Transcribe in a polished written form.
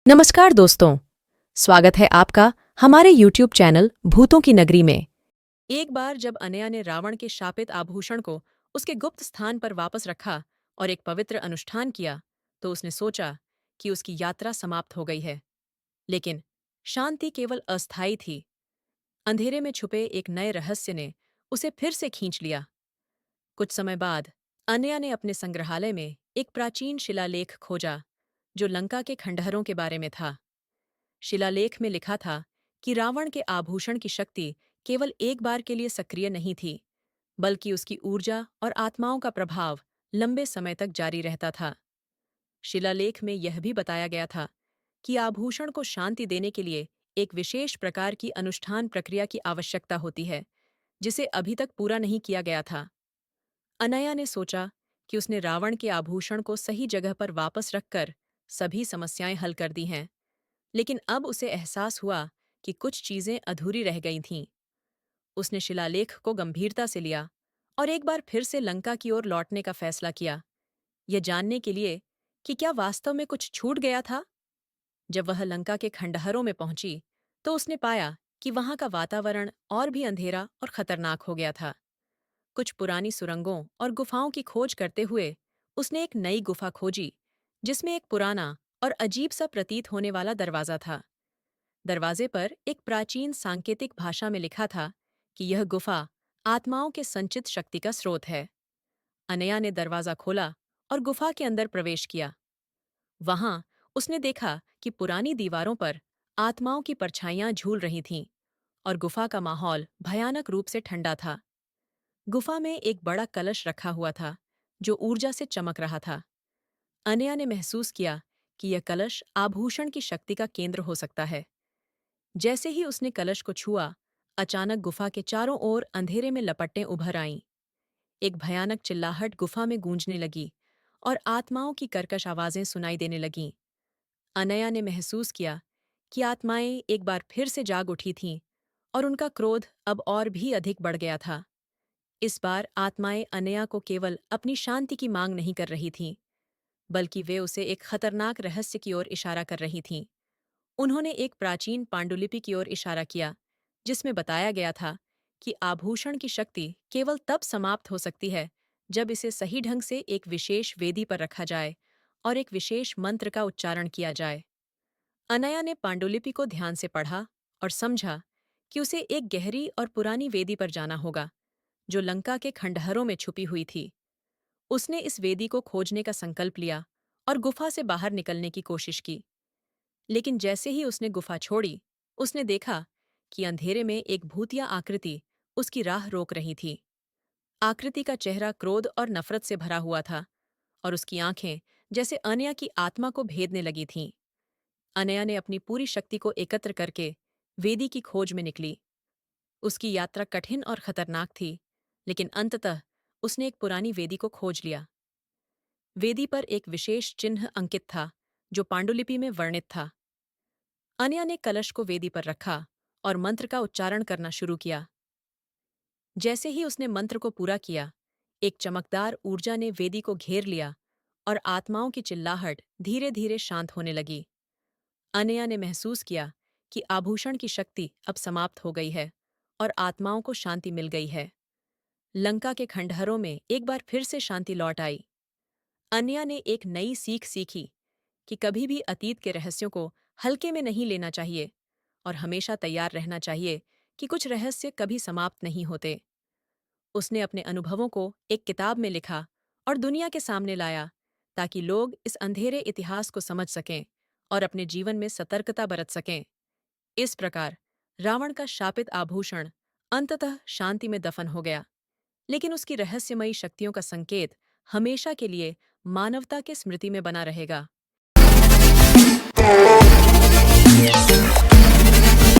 नमस्कार दोस्तों, स्वागत है आपका हमारे YouTube चैनल भूतों की नगरी में। एक बार जब अनया ने रावण के शापित आभूषण को उसके गुप्त स्थान पर वापस रखा और एक पवित्र अनुष्ठान किया, तो उसने सोचा कि उसकी यात्रा समाप्त हो गई है। लेकिन शांति केवल अस्थायी थी। अंधेरे में छुपे एक नए रहस्य ने उसे फिर से खींच लिया। कुछ समय बाद अनया ने अपने संग्रहालय में एक प्राचीन शिलालेख खोजा, जो लंका के खंडहरों के बारे में था। शिलालेख में लिखा था कि रावण के आभूषण की शक्ति केवल एक बार के लिए सक्रिय नहीं थी, बल्कि उसकी ऊर्जा और आत्माओं का प्रभाव लंबे समय तक जारी रहता था। शिलालेख में यह भी बताया गया था कि आभूषण को शांति देने के लिए एक विशेष प्रकार की अनुष्ठान प्रक्रिया की आवश्यकता होती है, जिसे अभी तक पूरा नहीं किया गया था। अनया ने सोचा कि उसने रावण के आभूषण को सही जगह पर वापस रखकर सभी समस्याएं हल कर दी हैं। लेकिन अब उसे एहसास हुआ कि कुछ चीजें अधूरी रह गई थीं। उसने शिलालेख को गंभीरता से लिया और एक बार फिर से लंका की ओर लौटने का फैसला किया, यह जानने के लिए कि क्या वास्तव में कुछ छूट गया था। जब वह लंका के खंडहरों में पहुंची, तो उसने पाया कि वहां का वातावरण और भी अंधेरा और खतरनाक हो गया था। कुछ पुरानी सुरंगों और गुफाओं की खोज करते हुए उसने एक नई गुफा खोजी, जिसमें एक पुराना और अजीब सा प्रतीत होने वाला दरवाजा था। दरवाजे पर एक प्राचीन सांकेतिक भाषा में लिखा था कि यह गुफा आत्माओं के संचित शक्ति का स्रोत है। अनया ने दरवाजा खोला और गुफा के अंदर प्रवेश किया। वहां उसने देखा कि पुरानी दीवारों पर आत्माओं की परछाइयां झूल रही थीं और गुफा का माहौल भयानक रूप से ठंडा था। गुफा में एक बड़ा कलश रखा हुआ था, जो ऊर्जा से चमक रहा था। अनया ने महसूस किया कि यह कलश आभूषण की शक्ति का केंद्र हो सकता है। जैसे ही उसने कलश को छुआ, अचानक गुफा के चारों ओर अंधेरे में लपटें उभर आईं। एक भयानक चिल्लाहट गुफा में गूंजने लगी और आत्माओं की कर्कश आवाजें सुनाई देने लगीं। अनया ने महसूस किया कि आत्माएं एक बार फिर से जाग उठी थीं और उनका क्रोध अब और भी अधिक बढ़ गया था। इस बार आत्माएं अनया को केवल अपनी शांति की मांग नहीं कर रही थीं, बल्कि वे उसे एक खतरनाक रहस्य की ओर इशारा कर रही थीं। उन्होंने एक प्राचीन पांडुलिपि की ओर इशारा किया, जिसमें बताया गया था कि आभूषण की शक्ति केवल तब समाप्त हो सकती है जब इसे सही ढंग से एक विशेष वेदी पर रखा जाए और एक विशेष मंत्र का उच्चारण किया जाए। अनया ने पांडुलिपि को ध्यान से पढ़ा और समझा कि उसे एक गहरी और पुरानी वेदी पर जाना होगा, जो लंका के खंडहरों में छुपी हुई थी। उसने इस वेदी को खोजने का संकल्प लिया और गुफा से बाहर निकलने की कोशिश की। लेकिन जैसे ही उसने गुफा छोड़ी, उसने देखा कि अंधेरे में एक भूतिया आकृति उसकी राह रोक रही थी। आकृति का चेहरा क्रोध और नफरत से भरा हुआ था और उसकी आंखें जैसे अनया की आत्मा को भेदने लगी थीं। अनया ने अपनी पूरी शक्ति को एकत्र करके वेदी की खोज में निकली। उसकी यात्रा कठिन और खतरनाक थी, लेकिन अंततः उसने एक पुरानी वेदी को खोज लिया। वेदी पर एक विशेष चिन्ह अंकित था, जो पांडुलिपि में वर्णित था। अनया ने कलश को वेदी पर रखा और मंत्र का उच्चारण करना शुरू किया। जैसे ही उसने मंत्र को पूरा किया, एक चमकदार ऊर्जा ने वेदी को घेर लिया और आत्माओं की चिल्लाहट धीरे धीरे शांत होने लगी। अनया ने महसूस किया कि आभूषण की शक्ति अब समाप्त हो गई है और आत्माओं को शांति मिल गई है। लंका के खंडहरों में एक बार फिर से शांति लौट आई। अनया ने एक नई सीख सीखी कि कभी भी अतीत के रहस्यों को हल्के में नहीं लेना चाहिए और हमेशा तैयार रहना चाहिए कि कुछ रहस्य कभी समाप्त नहीं होते। उसने अपने अनुभवों को एक किताब में लिखा और दुनिया के सामने लाया, ताकि लोग इस अंधेरे इतिहास को समझ सकें और अपने जीवन में सतर्कता बरत सकें। इस प्रकार रावण का शापित आभूषण अंततः शांति में दफन हो गया, लेकिन उसकी रहस्यमयी शक्तियों का संकेत हमेशा के लिए मानवता के स्मृति में बना रहेगा।